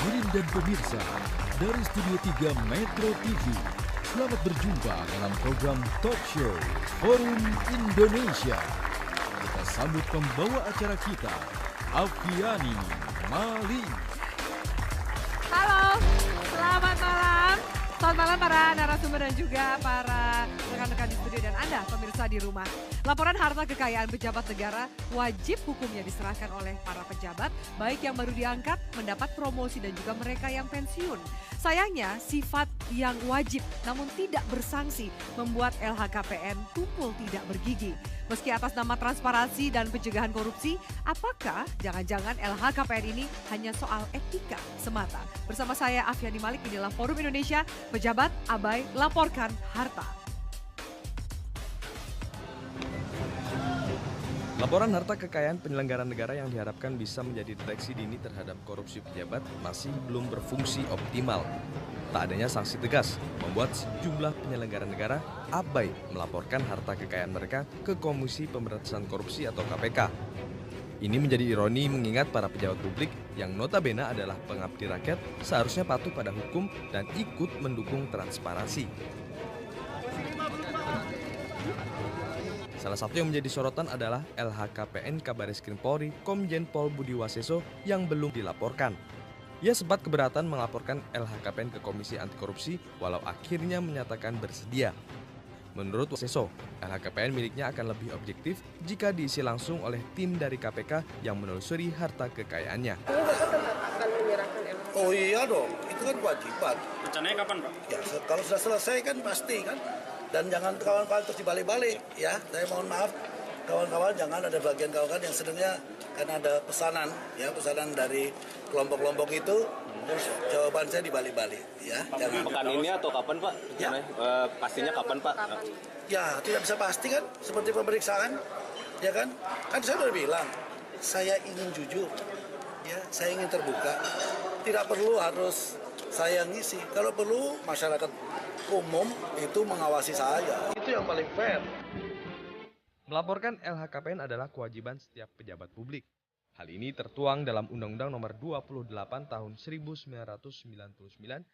hadirin dan pemirsa dari Studio 3 Metro TV. Selamat berjumpa dalam program Talk Show Forum Indonesia. Kita sambut pembawa acara kita, Afiani Malik. Halo, selamat malam. Selamat malam para narasumber dan juga para rekan-rekan di studio dan Anda pemirsa di rumah. Laporan harta kekayaan pejabat negara wajib hukumnya diserahkan oleh para pejabat, baik yang baru diangkat, mendapat promosi dan juga mereka yang pensiun. Sayangnya sifat yang wajib namun tidak bersanksi membuat LHKPN tumpul tidak bergigi. Meski atas nama transparansi dan pencegahan korupsi, apakah jangan-jangan LHKPN ini hanya soal etika semata? Bersama saya Afiani Malik, inilah Forum Indonesia, pejabat abai laporkan harta. Laporan harta kekayaan penyelenggara negara yang diharapkan bisa menjadi deteksi dini terhadap korupsi pejabat masih belum berfungsi optimal. Tak adanya sanksi tegas membuat sejumlah penyelenggara negara abai melaporkan harta kekayaan mereka ke Komisi Pemberantasan Korupsi atau KPK. Ini menjadi ironi mengingat para pejabat publik yang notabene adalah pengabdi rakyat seharusnya patuh pada hukum dan ikut mendukung transparansi. Salah satu yang menjadi sorotan adalah LHKPN Kabareskrim Polri Komjen Pol Budi Waseso yang belum dilaporkan. Ia sempat keberatan melaporkan LHKPN ke Komisi Anti Korupsi walau akhirnya menyatakan bersedia. Menurut Waseso, LHKPN miliknya akan lebih objektif jika diisi langsung oleh tim dari KPK yang menelusuri harta kekayaannya. Ini Bapak tetap akan menyerahkan LHKPN? Oh iya dong, itu kan kewajiban. Rencananya kapan Pak? Ya kalau sudah selesai kan pasti kan. Dan jangan kawan-kawan terus dibalik-balik ya. Saya mohon maaf kawan-kawan, jangan ada bagian kawan-kawan yang sedangnya karena ada pesanan ya, pesanan dari kelompok-kelompok itu terus jawaban saya dibalik-balik ya. Jangan. Pekan ini atau kapan Pak? Ya. Pastinya kapan Pak? Ya tidak bisa pasti kan, seperti pemeriksaan ya kan. Kan saya udah bilang saya ingin jujur ya, saya ingin terbuka. Tidak perlu harus saya ngisi, kalau perlu masyarakat umum itu mengawasi saya, itu yang paling fair. Melaporkan LHKPN adalah kewajiban setiap pejabat publik. Hal ini tertuang dalam Undang-Undang Nomor 28 Tahun 1999.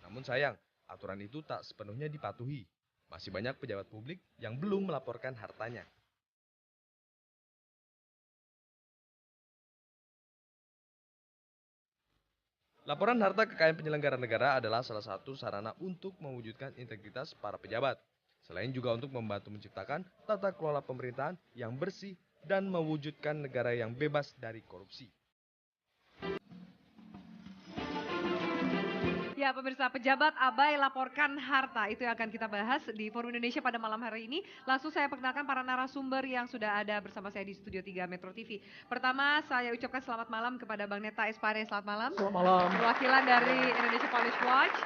Namun sayang, aturan itu tak sepenuhnya dipatuhi. Masih banyak pejabat publik yang belum melaporkan hartanya. Laporan harta kekayaan penyelenggara negara adalah salah satu sarana untuk mewujudkan integritas para pejabat. Selain juga untuk membantu menciptakan tata kelola pemerintahan yang bersih dan mewujudkan negara yang bebas dari korupsi. Ya pemirsa, pejabat abai laporkan harta, itu yang akan kita bahas di Forum Indonesia pada malam hari ini. Langsung saya perkenalkan para narasumber yang sudah ada bersama saya di Studio 3 Metro TV. Pertama saya ucapkan selamat malam kepada Bang Neta Espane, selamat malam. Selamat malam. Perwakilan dari Indonesia Police Watch.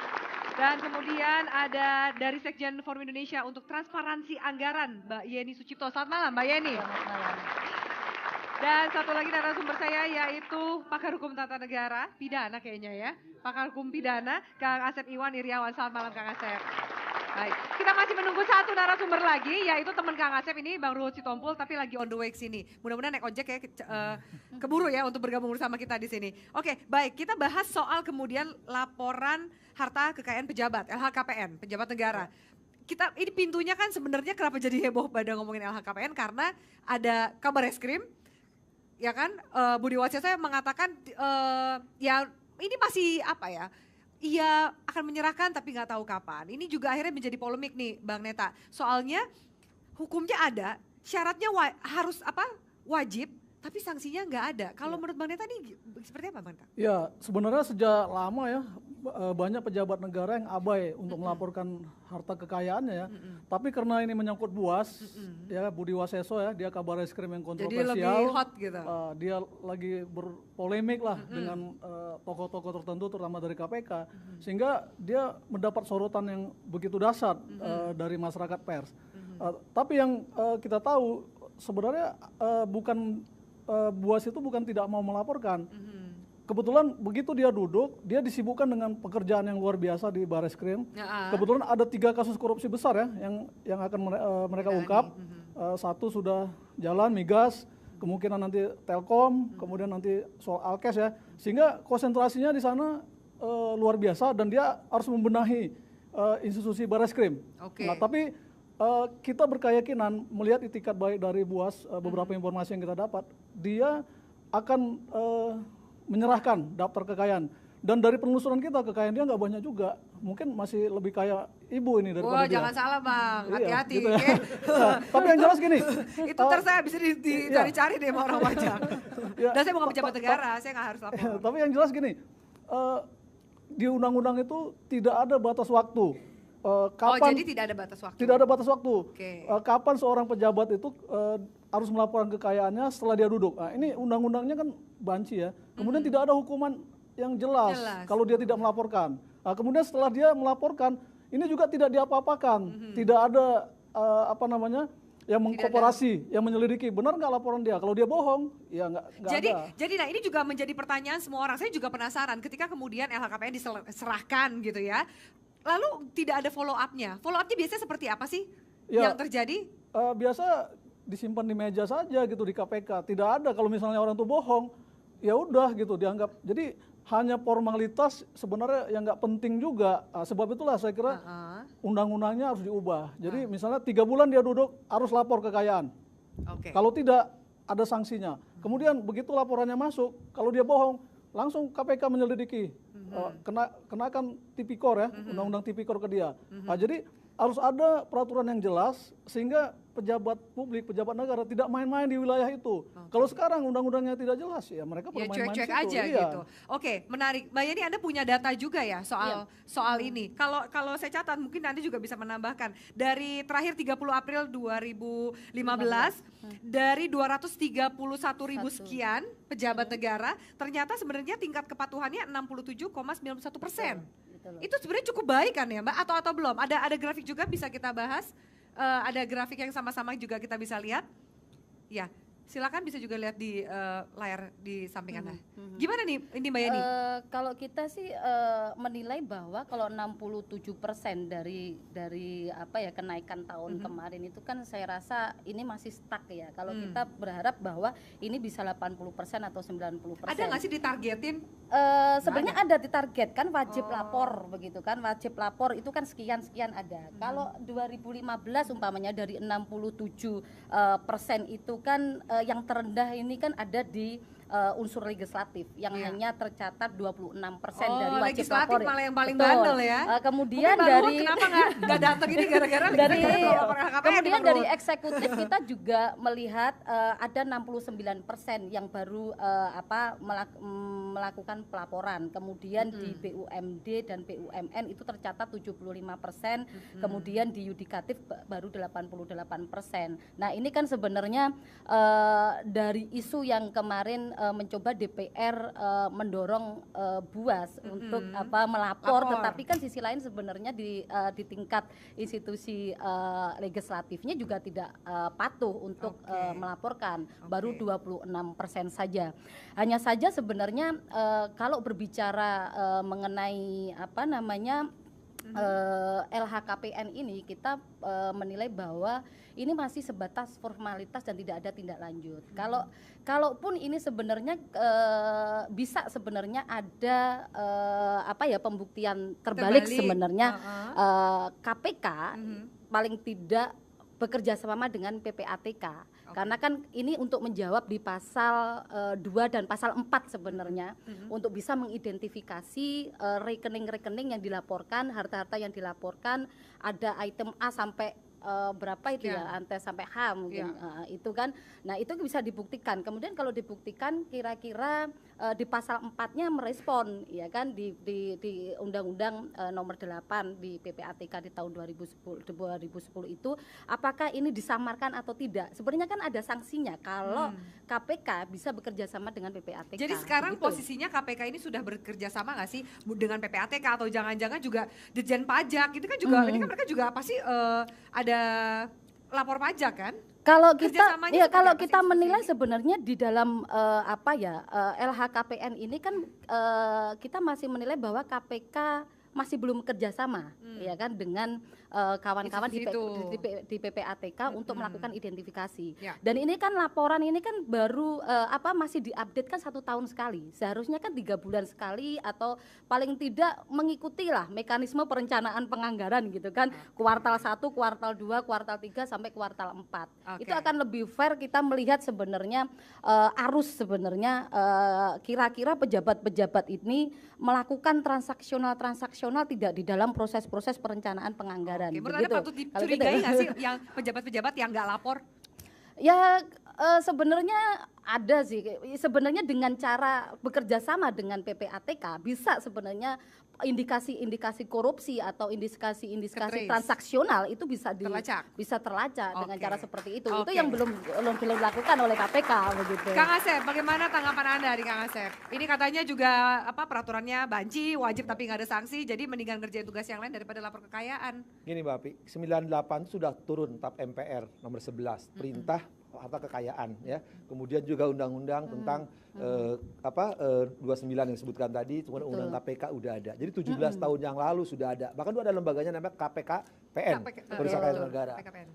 Dan kemudian ada dari Sekjen Forum Indonesia untuk Transparansi Anggaran, Mbak Yeni Sucipto. Selamat malam Mbak Yeni. Selamat malam. Dan satu lagi narasumber saya yaitu pakar hukum tata negara, pidana kayaknya ya. Pakar hukum pidana, Kang Asep Iwan Iriawan. Selamat malam Kang Asep. Baik, kita masih menunggu satu narasumber lagi, yaitu teman Kang Asep ini, Bang Ruhut Sitompul, tapi lagi on the way ke sini. Mudah-mudahan naik ojek ya, keburu ya untuk bergabung bersama kita di sini. Oke, baik, kita bahas soal kemudian laporan harta kekayaan pejabat, LHKPN, pejabat negara. Kita ini pintunya kan sebenarnya kenapa jadi heboh pada ngomongin LHKPN, karena ada Kabareskrim, ya kan, Budi Waseso mengatakan ya ini masih apa ya, ia akan menyerahkan tapi nggak tahu kapan. Ini juga akhirnya menjadi polemik nih Bang Neta. Soalnya hukumnya ada, syaratnya harus apa, wajib, tapi sanksinya nggak ada. Kalau menurut Bang Neta ini seperti apa Bang Neta? Ya sebenarnya sejak lama ya banyak pejabat negara yang abai untuk melaporkan harta kekayaannya ya. Tapi karena ini menyangkut BUAS, ya Budi Waseso ya, dia Kabareskrim yang kontroversial. Jadi lebih hot gitu. Dia lagi berpolemik lah dengan tokoh-tokoh tertentu terutama dari KPK. Sehingga dia mendapat sorotan yang begitu dahsyat dari masyarakat pers. Tapi yang kita tahu sebenarnya bukan BUAS itu bukan tidak mau melaporkan. Kebetulan begitu dia duduk, dia disibukkan dengan pekerjaan yang luar biasa di Bareskrim. Kebetulan ada 3 kasus korupsi besar ya yang akan mereka ungkap. Satu sudah jalan, migas. kemungkinan nanti Telkom, kemudian nanti soal Alkes ya, sehingga konsentrasinya di sana luar biasa dan dia harus membenahi institusi Barreskrim. Oke. Nah, tapi kita berkeyakinan melihat itikat baik dari Buas, beberapa informasi yang kita dapat, dia akan menyerahkan daftar kekayaan. Dan dari penelusuran kita, kekayaan dia nggak banyak juga. Mungkin masih lebih kaya ibu ini daripada Wah, dia. jangan salah Bang, Iya, hati-hati. gitu ya. Oke? Nah, tapi yang jelas gini. Itu terserah bisa dicari-cari deh sama orang pajak. Ya, Dan saya bukan pejabat negara, saya nggak harus lapor. Tapi yang jelas gini, di undang-undang itu tidak ada batas waktu. Kapan, jadi tidak ada batas waktu? Tidak ada batas waktu. Oke. Kapan seorang pejabat itu harus melaporkan kekayaannya setelah dia duduk. Nah, ini undang-undangnya kan banci ya. Kemudian tidak ada hukuman yang jelas kalau dia tidak melaporkan. Nah, kemudian setelah dia melaporkan, ini juga tidak diapa-apakan. Tidak ada yang mengkoperasi, yang menyelidiki. Benar nggak laporan dia? Kalau dia bohong, ya nggak ada. Jadi nah ini juga menjadi pertanyaan semua orang. Saya juga penasaran ketika kemudian LHKPN diserahkan gitu ya. Lalu tidak ada follow up-nya. Follow up-nya biasanya seperti apa sih yang terjadi? Biasa disimpan di meja saja gitu di KPK. Tidak ada kalau misalnya orang itu bohong, ya udah gitu dianggap. Jadi hanya formalitas sebenarnya yang nggak penting juga. Sebab itulah saya kira undang-undangnya harus diubah. Jadi misalnya 3 bulan dia duduk harus lapor kekayaan. Kalau tidak ada sanksinya. Kemudian begitu laporannya masuk, kalau dia bohong langsung KPK menyelidiki. Kenakan tipikor ya, undang-undang tipikor ke dia. Nah, jadi harus ada peraturan yang jelas sehingga pejabat publik, pejabat negara tidak main-main di wilayah itu. Kalau sekarang undang-undangnya tidak jelas ya mereka bermain-main cuek-cuek situ. aja gitu. Oke, menarik. Mbak Yeni, Anda punya data juga ya soal ini. Kalau saya catat mungkin nanti juga bisa menambahkan. Dari terakhir 30 April 2015 dari 231.000 sekian pejabat negara, ternyata sebenarnya tingkat kepatuhannya 67,91%. Itu sebenarnya cukup baik kan ya Mbak? Atau belum? Ada grafik juga bisa kita bahas. Ada grafik yang sama-sama juga kita bisa lihat. Ya, silakan bisa juga lihat di layar di samping Anda. Gimana nih ini Mbak Yani? Kalau kita sih menilai bahwa kalau 67% dari apa ya kenaikan tahun kemarin itu kan saya rasa ini masih stuck ya. Kalau kita berharap bahwa ini bisa 80% atau 90%. Ada nggak sih ditargetin? Sebenarnya ada ditargetkan wajib lapor begitu kan, wajib lapor itu kan sekian ada. Kalau 2015 umpamanya dari 67% itu kan yang terendah ini kan ada di unsur legislatif yang hanya tercatat 26% dari wajib lapor. Malah yang paling bandel ya. Kemudian mungkin dari kenapa nggak datang ini gara-gara dari kemudian dari eksekutif kita juga melihat ada 69% yang baru melakukan pelaporan. Kemudian di BUMD dan BUMN itu tercatat 75%, kemudian di yudikatif baru 88%. Nah, ini kan sebenarnya dari isu yang kemarin mencoba DPR mendorong Buas untuk melapor, tetapi kan sisi lain sebenarnya di tingkat institusi legislatifnya juga tidak patuh untuk melaporkan, baru 26% saja. Hanya saja sebenarnya kalau berbicara mengenai LHKPN ini kita menilai bahwa ini masih sebatas formalitas dan tidak ada tindak lanjut. Kalaupun ini sebenarnya bisa sebenarnya ada pembuktian terbalik sebenarnya KPK paling tidak bekerja sama dengan PPATK. Karena kan ini untuk menjawab di pasal 2 dan pasal 4 sebenarnya untuk bisa mengidentifikasi rekening-rekening yang dilaporkan, harta-harta yang dilaporkan, ada item A sampai berapa itu ya, antes sampai H mungkin itu kan. Nah, itu bisa dibuktikan. Kemudian kalau dibuktikan kira-kira di pasal 4-nya merespon ya kan di Undang-Undang nomor 8 di PPATK di tahun 2010 itu apakah ini disamarkan atau tidak. Sebenarnya kan ada sanksinya kalau KPK bisa bekerja sama dengan PPATK. Jadi sekarang posisinya KPK ini sudah bekerja sama nggak sih dengan PPATK atau jangan-jangan juga Ditjen Pajak itu kan juga ini kan mereka juga pasti ada lapor pajak kan? Kalau kita menilai sebenarnya di dalam LHKPN ini kan kita masih menilai bahwa KPK masih belum kerjasama ya kan dengan kawan-kawan Itu di PPATK untuk melakukan identifikasi. Ya. Dan ini kan laporan ini kan baru masih diupdate kan 1 tahun sekali. Seharusnya kan 3 bulan sekali atau paling tidak mengikuti lah mekanisme perencanaan penganggaran gitu kan. Kuartal 1, kuartal 2, kuartal 3 sampai kuartal 4. Oke. Itu akan lebih fair kita melihat sebenarnya arus sebenarnya kira-kira pejabat-pejabat ini melakukan transaksional tidak di dalam proses-proses perencanaan penganggaran. Oke, menurut begitu. Anda patut Kalau gitu. dicurigai nggak sih yang pejabat-pejabat yang nggak lapor? Ya sebenarnya ada sih. Sebenarnya dengan cara bekerja sama dengan PPATK bisa sebenarnya indikasi-indikasi korupsi atau indikasi-indikasi Ketrace. transaksional itu bisa Terlacak. dengan Oke. cara seperti itu. Oke. Itu yang belum dilakukan oleh KPK begitu. Kang Asep, bagaimana tanggapan Anda di Kang Asep? Ini katanya juga peraturannya banci, wajib tapi nggak ada sanksi, jadi mendingan ngerjain tugas yang lain daripada lapor kekayaan. Gini Mbak Api, 98 sudah turun TAP MPR nomor 11, perintah harta kekayaan ya. Kemudian juga undang-undang tentang 29 yang disebutkan tadi, kemudian undang KPK udah ada. Jadi 17 tahun yang lalu sudah ada. Bahkan itu ada lembaganya namanya KPKPN, Kepolisian Keuangan Negara. PKPN.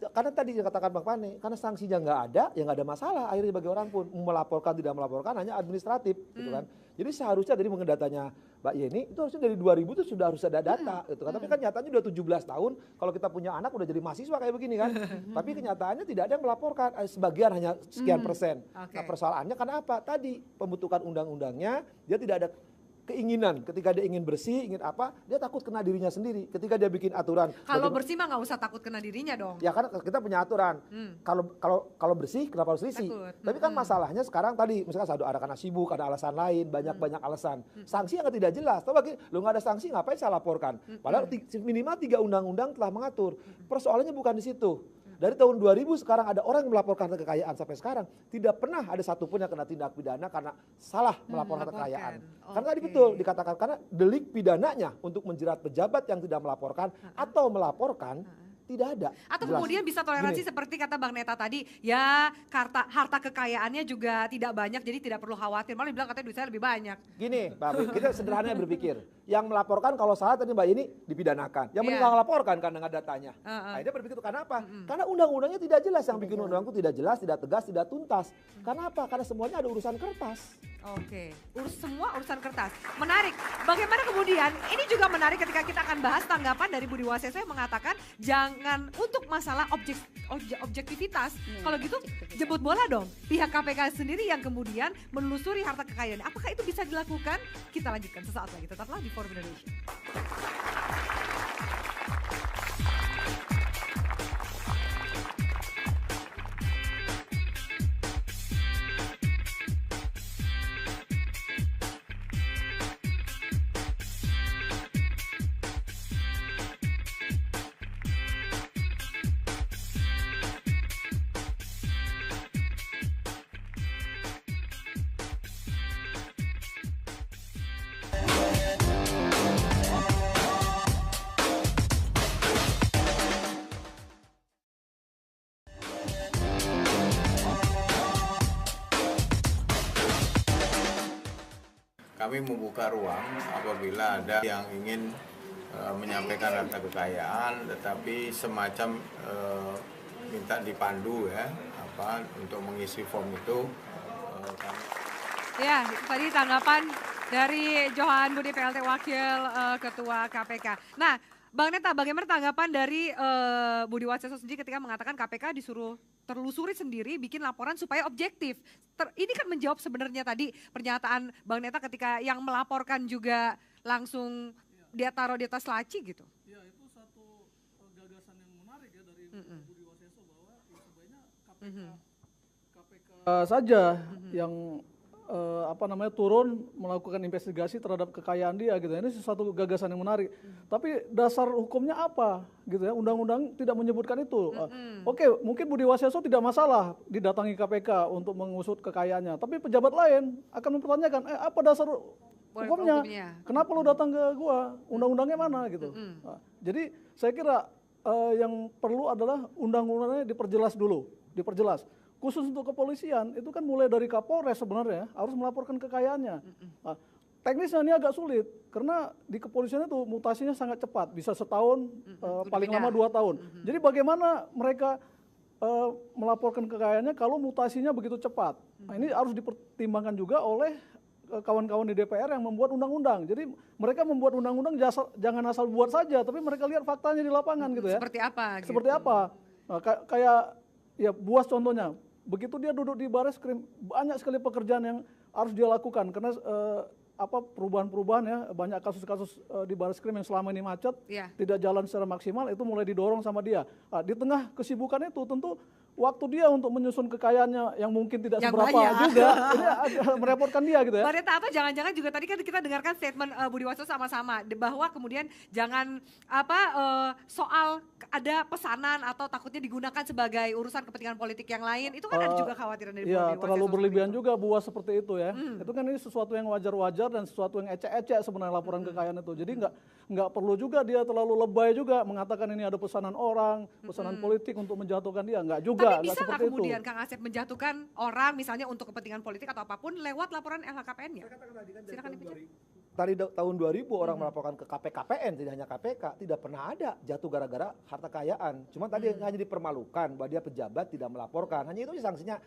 Karena tadi dikatakan Bang Pane, karena sanksinya nggak ada, ya nggak ada masalah. Akhirnya bagi orang pun melaporkan tidak melaporkan hanya administratif, gitu kan. Jadi seharusnya dari mengenai datanya Mbak Yeni itu harusnya dari 2000 itu sudah harus ada data, gitu kan. Tapi kan nyatanya udah 17 tahun, kalau kita punya anak udah jadi mahasiswa kayak begini kan. Tapi kenyataannya tidak ada yang melaporkan, sebagian hanya sekian persen. Oke. Nah persoalannya karena apa? Tadi pembentukan undang-undangnya dia tidak ada keinginan, ketika dia ingin bersih, ingin apa, dia takut kena dirinya sendiri. Ketika dia bikin aturan. Kalau bersih mah nggak usah takut kena dirinya dong. Ya kan kita punya aturan. Kalau bersih kenapa harus risih? Takut. Tapi kan masalahnya sekarang tadi misalkan ada karena sibuk, ada alasan lain, banyak alasan. Sanksi yang tidak jelas. Tahu bagi lu nggak ada sanksi ngapain saya laporkan? Padahal minimal 3 undang-undang telah mengatur. Persoalannya bukan di situ. Dari tahun 2000 sekarang ada orang yang melaporkan harta kekayaan sampai sekarang tidak pernah ada satupun yang kena tindak pidana karena salah melaporkan harta kekayaan. Karena tadi betul dikatakan karena delik pidananya untuk menjerat pejabat yang tidak melaporkan atau melaporkan tidak ada. Atau Jelas. kemudian bisa toleransi Gini. seperti kata Bang Neta tadi, ya harta kekayaannya juga tidak banyak jadi tidak perlu khawatir. Malah bilang katanya duit saya lebih banyak. Gini, Mbak Abi, kita sederhana berpikir. Yang melaporkan kalau salah tadi Mbak ini dipidanakan. Yang Iya. meninggal laporkan karena nggak ada datanya. Nah, dia berpikir itu karena apa? Karena undang-undangnya tidak jelas. Yang bikin undang itu tidak jelas, tidak tegas, tidak tuntas. Karena apa? Karena semuanya ada urusan kertas. Oke, semua urusan kertas. Menarik. Bagaimana kemudian, ini juga menarik ketika kita akan bahas tanggapan dari Budi Waseso yang mengatakan jangan untuk masalah objektivitas. Kalau gitu jemput bola dong. Pihak KPK sendiri yang kemudian menelusuri harta kekayaan. Apakah itu bisa dilakukan? Kita lanjutkan sesaat lagi. Tetaplah di Forum Indonesia. Kami membuka ruang apabila ada yang ingin menyampaikan harta kekayaan, tetapi semacam minta dipandu ya, untuk mengisi form itu. Ya, itu tadi tanggapan dari Johan Budi PLT Wakil Ketua KPK. Nah, Bang Neta, bagaimana tanggapan dari Budi Waseso sendiri ketika mengatakan KPK disuruh terlusuri sendiri, bikin laporan supaya objektif. Ini kan menjawab sebenarnya tadi pernyataan Bang Neta ketika yang melaporkan juga langsung dia taruh di atas laci gitu. Ya itu satu gagasan yang menarik ya dari Budi Waseso bahwa ya sebenarnya KPK saja yang turun melakukan investigasi terhadap kekayaan dia gitu. Ini sesuatu gagasan yang menarik. Tapi dasar hukumnya apa gitu ya? Undang-undang tidak menyebutkan itu. Oke, mungkin Budi Waseso tidak masalah didatangi KPK untuk mengusut kekayaannya. Tapi pejabat lain akan mempertanyakan, apa dasar hukumnya? Kenapa lu datang ke gua? Undang-undangnya mana gitu. Nah, jadi saya kira yang perlu adalah undang-undangnya diperjelas dulu, diperjelas. Khusus untuk kepolisian itu kan mulai dari Kapolres sebenarnya harus melaporkan kekayaannya. Nah, teknisnya ini agak sulit karena di kepolisian itu mutasinya sangat cepat, bisa setahun, paling lama 2 tahun. Jadi bagaimana mereka melaporkan kekayaannya kalau mutasinya begitu cepat? Nah, ini harus dipertimbangkan juga oleh kawan-kawan di DPR yang membuat undang-undang. Jadi mereka membuat undang-undang jangan asal buat saja, tapi mereka lihat faktanya di lapangan gitu ya. Seperti apa? Seperti apa? Nah, kayak ya Buas contohnya. Begitu dia duduk di Bareskrim, banyak sekali pekerjaan yang harus dia lakukan karena perubahan-perubahan ya, banyak kasus-kasus di Bareskrim yang selama ini macet, tidak jalan secara maksimal, itu mulai didorong sama dia. Nah, di tengah kesibukan itu tentu waktu dia untuk menyusun kekayaannya yang mungkin tidak seberapa juga, ini agak merepotkan dia gitu ya. Pak Reta, atau jangan-jangan juga tadi kan kita dengarkan statement Budi Waseso sama-sama bahwa kemudian jangan soal ada pesanan atau takutnya digunakan sebagai urusan kepentingan politik yang lain, itu kan ada juga khawatiran dari Budi Waseso. Iya, terlalu berlebihan juga Buas seperti itu ya. Itu kan ini sesuatu yang wajar-wajar dan sesuatu yang ecek-ecek sebenarnya laporan kekayaan itu. Jadi nggak perlu juga dia terlalu lebay juga mengatakan ini ada pesanan orang, pesanan politik untuk menjatuhkan dia, nggak juga. Tapi bisa nggak kemudian Kang Asep menjatuhkan orang misalnya untuk kepentingan politik atau apapun lewat laporan LHKPN-nya? Silakan dibicara. Tadi tahun 2000 orang melaporkan ke KPKPN, tidak hanya KPK, tidak pernah ada jatuh gara-gara harta kekayaan. Cuma tadi hanya dipermalukan bahwa dia pejabat tidak melaporkan. Hanya itu sanksinya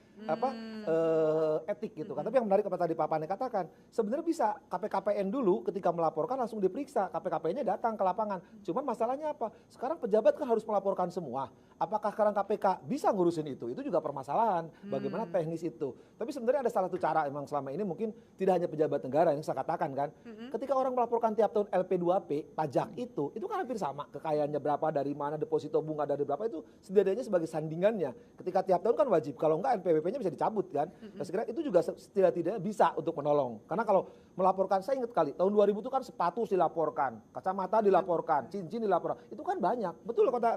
etik gitu kan. Tapi yang menarik apa tadi Pak Pane katakan, sebenarnya bisa KPKPN dulu ketika melaporkan langsung diperiksa, KPKPN-nya datang ke lapangan. Cuman masalahnya apa? Sekarang pejabat kan harus melaporkan semua. Apakah sekarang KPK bisa ngurusin itu? Itu juga permasalahan. Bagaimana teknis itu? Tapi sebenarnya ada salah satu cara emang selama ini mungkin tidak hanya pejabat negara yang saya katakan kan. Ketika orang melaporkan tiap tahun LP2P, pajak itu kan hampir sama. Kekayaannya berapa, dari mana, deposito bunga dari berapa, itu setidaknya sebagai sandingannya. Ketika tiap tahun kan wajib, kalau enggak NPWP-nya bisa dicabut kan. Nah, sekiranya itu juga setidaknya bisa untuk menolong. Karena kalau melaporkan, saya ingat kali, tahun 2000 itu kan sepatu dilaporkan, kacamata dilaporkan, cincin dilaporkan. Itu kan banyak. Betul kata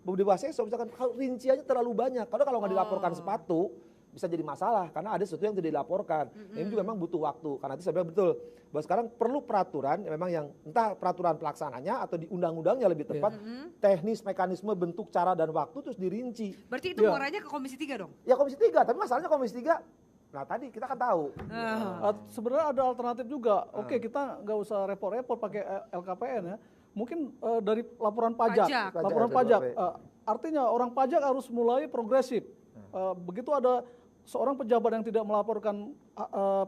Budi Waseso, misalkan kalau rinciannya terlalu banyak. Kalau nggak dilaporkan sepatu, bisa jadi masalah karena ada sesuatu yang tidak dilaporkan. Ini juga memang butuh waktu. Karena itu sebenarnya betul bahwa sekarang perlu peraturan memang yang entah peraturan pelaksananya atau di undang-undangnya lebih tepat, teknis, mekanisme, bentuk, cara dan waktu terus dirinci. Berarti itu muaranya ke Komisi 3 dong? Ya Komisi 3, tapi masalahnya Komisi 3 nah tadi kita kan tahu. Sebenarnya ada alternatif juga. Oke, kita nggak usah repot-repot pakai LKPN ya. Mungkin dari laporan pajak. Laporan pajak. Artinya orang pajak harus mulai progresif. Begitu ada seorang pejabat yang tidak melaporkan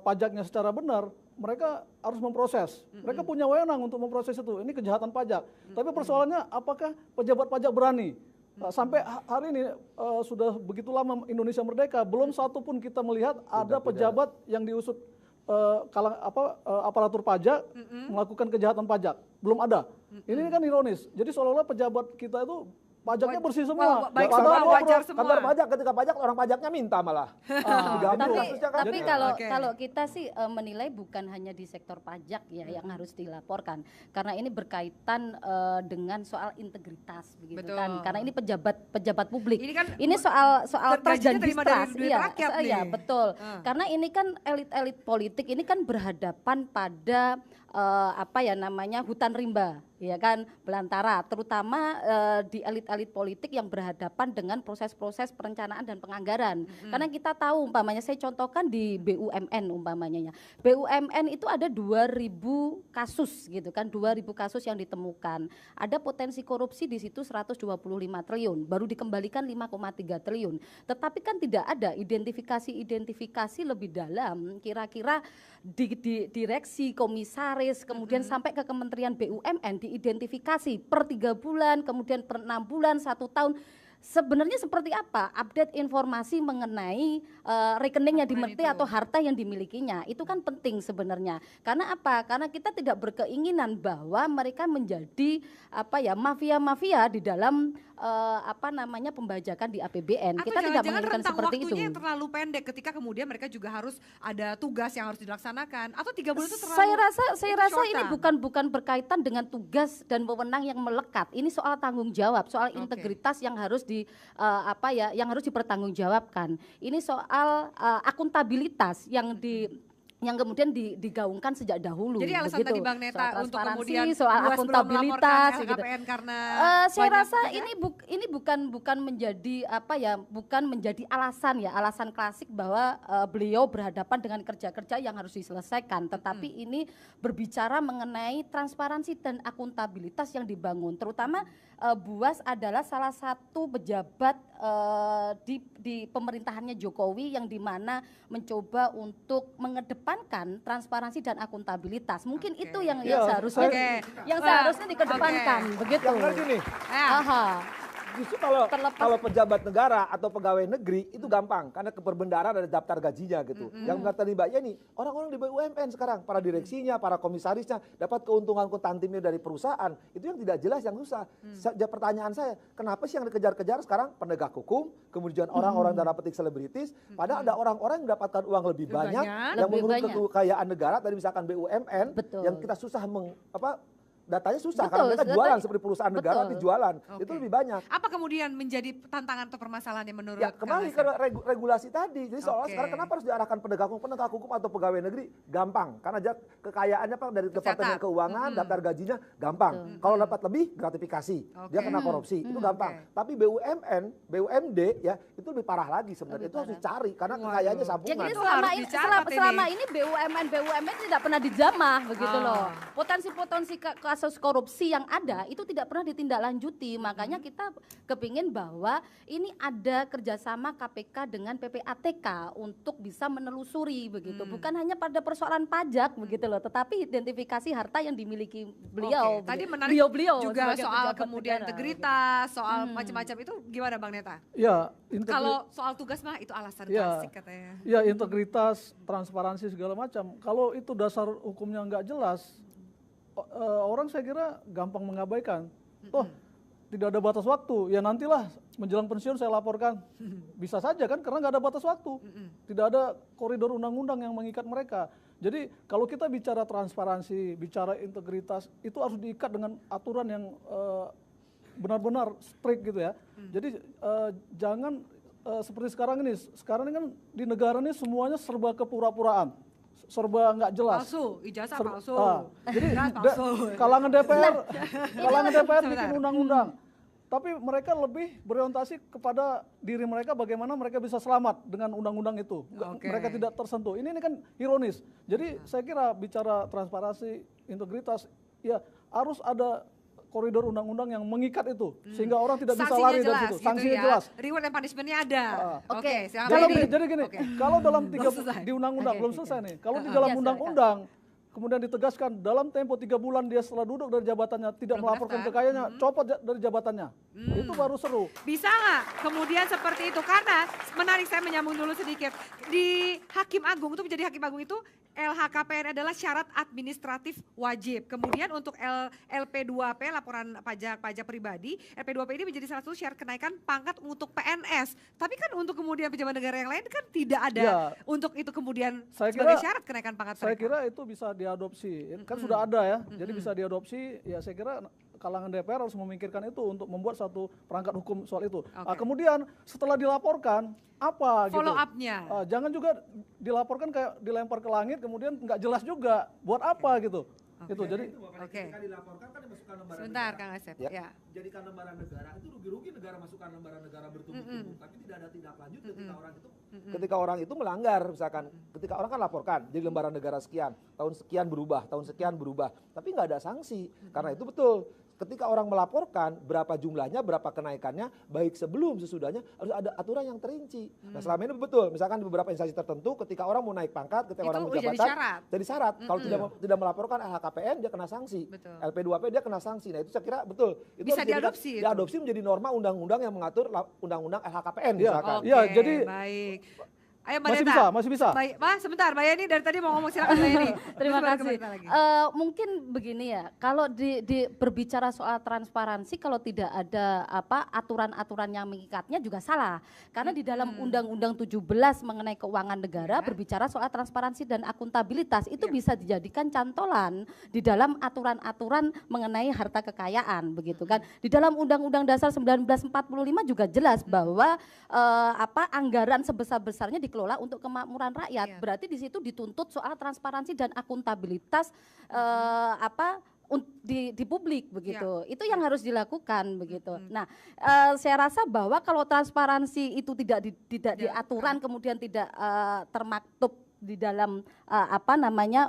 pajaknya secara benar, mereka harus memproses. Mereka punya wewenang untuk memproses itu. Ini kejahatan pajak. Tapi persoalannya apakah pejabat pajak berani? Sampai hari ini sudah begitu lama Indonesia merdeka, belum satu pun kita melihat ada pejabat yang diusut aparatur pajak melakukan kejahatan pajak. Belum ada. Ini kan ironis. Jadi seolah-olah pejabat kita itu pajaknya bersih semua. Baik semua, wajar semua. Kantor pajak ketika pajak orang pajaknya minta malah. Tapi kalau kita sih menilai bukan hanya di sektor pajak ya yang harus dilaporkan. Karena ini berkaitan dengan soal integritas begitu kan. Karena ini pejabat publik. Ini soal trust dan distrust. Iya, betul. Karena ini kan elit-elit politik ini kan berhadapan pada hutan rimba, ya kan, belantara, terutama di elit-elit politik yang berhadapan dengan proses-proses perencanaan dan penganggaran. Karena kita tahu umpamanya, saya contohkan di BUMN umpamanya. BUMN itu ada 2000 kasus gitu kan, 2000 kasus yang ditemukan. Ada potensi korupsi di situ 125 triliun, baru dikembalikan 5,3 triliun. Tetapi kan tidak ada identifikasi lebih dalam, kira-kira di direksi, komisaris, kemudian sampai ke Kementerian BUMN diidentifikasi per 3 bulan, kemudian per 6 bulan, 1 tahun. Sebenarnya seperti apa update informasi mengenai rekening yang dimiliki atau harta yang dimilikinya, itu kan penting sebenarnya. Karena apa? Karena kita tidak berkeinginan bahwa mereka menjadi mafia-mafia di dalam pembajakan di APBN. Atau kita tidak menginginkan seperti itu. Waktunya yang terlalu pendek ketika kemudian mereka juga harus ada tugas yang harus dilaksanakan, atau 3 bulan itu terlalu. Saya rasa ini bukan berkaitan dengan tugas dan wewenang yang melekat. Ini soal tanggung jawab, soal integritas yang harus yang harus dipertanggungjawabkan. Ini soal akuntabilitas yang yang kemudian digaungkan sejak dahulu. Jadi alasan begitu. tadi Bang Neta Soal untuk transparansi, kemudian soal Buas belum akuntabilitas melaporkan gitu. LHKPN karena Saya banyak rasa pekerjaan? ini bukan menjadi apa ya, bukan menjadi alasan klasik bahwa beliau berhadapan dengan kerja-kerja yang harus diselesaikan, tetapi ini berbicara mengenai transparansi dan akuntabilitas yang dibangun, terutama Buas adalah salah satu pejabat di pemerintahannya Jokowi yang dimana mencoba untuk mengedepankan transparansi dan akuntabilitas. Mungkin itu yang seharusnya dikedepankan, begitu. Yang menarik gini, Aha. justru kalau pejabat negara atau pegawai negeri itu gampang karena keperbendaharaan ada daftar gajinya gitu. Yang mengatakan Mbak Yeni, orang-orang di BUMN sekarang, para direksinya, para komisarisnya dapat keuntungan kuantitimnya dari perusahaan, itu yang tidak jelas, yang susah. Pertanyaan saya, kenapa sih yang dikejar-kejar sekarang penegak hukum, kemudian orang-orang tanda petik selebritis, padahal ada orang-orang yang mendapatkan uang lebih banyak, yang menurut kekayaan negara, tadi misalkan BUMN, yang kita susah datanya susah karena mereka jualan seperti perusahaan negara dijualan. Itu lebih banyak. Apa kemudian menjadi tantangan atau permasalahan yang menurut kembali ke regulasi tadi. Jadi seolah sekarang kenapa harus diarahkan penegak hukum atau pegawai negeri? Gampang. Karena kekayaannya dari Departemen Keuangan, daftar gajinya gampang. Kalau dapat lebih gratifikasi. Dia kena korupsi. Itu gampang. Tapi BUMN, BUMD ya itu lebih parah lagi sebenarnya. Itu harus dicari karena kekayaannya sambungan. Jadi selama ini BUMN tidak pernah dijamah begitu loh. Potensi-potensi kasus korupsi yang ada itu tidak pernah ditindaklanjuti, makanya kita kepingin bahwa ini ada kerjasama KPK dengan PPATK untuk bisa menelusuri begitu, bukan hanya pada persoalan pajak begitu loh, tetapi identifikasi harta yang dimiliki beliau. Tadi menarik beliau juga soal kemudian integritas, soal macam-macam itu gimana Bang Neta? Ya, kalau soal tugas mah itu alasan klasik katanya. Ya, integritas, transparansi segala macam. Kalau itu dasar hukumnya nggak jelas, orang saya kira gampang mengabaikan. Tidak ada batas waktu, ya nantilah menjelang pensiun saya laporkan. Bisa saja kan, karena nggak ada batas waktu. Tidak ada koridor undang-undang yang mengikat mereka. Jadi kalau kita bicara transparansi, bicara integritas, itu harus diikat dengan aturan yang benar-benar strict gitu ya. Jadi jangan seperti sekarang ini kan di negara ini semuanya serba kepura-puraan. Serba nggak jelas. Palsu, ijazah palsu. Jadi kalangan DPR bikin undang-undang. Tapi mereka lebih berorientasi kepada diri mereka bagaimana mereka bisa selamat dengan undang-undang itu. Mereka tidak tersentuh. Ini kan ironis. Jadi saya kira bicara transparansi, integritas, ya harus ada koridor undang-undang yang mengikat itu sehingga orang tidak bisa lari dari situ. Sanksinya jelas. Reward and punishment-nya ada. Jadi gini, kalau dalam di undang-undang belum selesai nih. Kalau di dalam undang-undang kemudian ditegaskan dalam tempo 3 bulan dia setelah duduk dari jabatannya tidak melaporkan kekayaannya, copot dari jabatannya. Itu baru seru. Bisa nggak kemudian seperti itu? Karena menarik, saya menyambung dulu sedikit. Di Hakim Agung itu, menjadi Hakim Agung itu LHKPN adalah syarat administratif wajib. Kemudian untuk LP2P, laporan pajak pribadi, LP2P ini menjadi salah satu syarat kenaikan pangkat untuk PNS. Tapi kan untuk kemudian pejabat negara yang lain kan tidak ada untuk itu kemudian sebagai syarat kenaikan pangkat mereka. Saya kira itu bisa diadopsi, kan sudah ada ya, jadi bisa diadopsi. Ya saya kira kalangan DPR harus memikirkan itu untuk membuat satu perangkat hukum soal itu. Kemudian setelah dilaporkan apa gitu? Follow up-nya. Jangan juga dilaporkan kayak dilempar ke langit kemudian nggak jelas juga buat apa gitu. Itu jadi ketika dilaporkan kan dimasukkan lembaran sebentar negara. Kang Asep. Jadikan lembaran negara itu rugi-rugi negara masukkan lembaran negara bertumpuk-tumpuk, tapi tidak ada tindak lanjut ketika orang itu melanggar, misalkan ketika orang kan laporkan jadi lembaran negara sekian, tahun sekian berubah, tapi nggak ada sanksi. Karena itu betul. Ketika orang melaporkan berapa jumlahnya, berapa kenaikannya, baik sebelum sesudahnya harus ada aturan yang terinci. Nah selama ini betul, misalkan di beberapa instansi tertentu ketika orang mau naik pangkat, ketika orang mau jabatan, jadi syarat. Kalau tidak melaporkan LHKPN dia kena sanksi, LP2P dia kena sanksi. Nah itu saya kira betul. Itu bisa diadopsi menjadi norma undang-undang yang mengatur undang-undang LHKPN misalkan. Iya, jadi baik. Ayo Mbak masih Neta. Masih bisa. Baik, sebentar Mbak Yeni dari tadi mau ngomong, silakan Mbak Yeni. Terima kasih. Mungkin begini ya, kalau berbicara soal transparansi, kalau tidak ada aturan-aturan yang mengikatnya juga salah. Karena di dalam Undang-Undang 17 mengenai keuangan negara berbicara soal transparansi dan akuntabilitas, itu bisa dijadikan cantolan di dalam aturan-aturan mengenai harta kekayaan, begitu kan. Di dalam Undang-Undang Dasar 1945 juga jelas bahwa anggaran sebesar-besarnya dikelola untuk kemakmuran rakyat. Iya. Berarti di situ dituntut soal transparansi dan akuntabilitas di publik begitu. Itu yang harus dilakukan begitu. Nah, saya rasa bahwa kalau transparansi itu tidak diaturan, kemudian tidak termaktub di dalam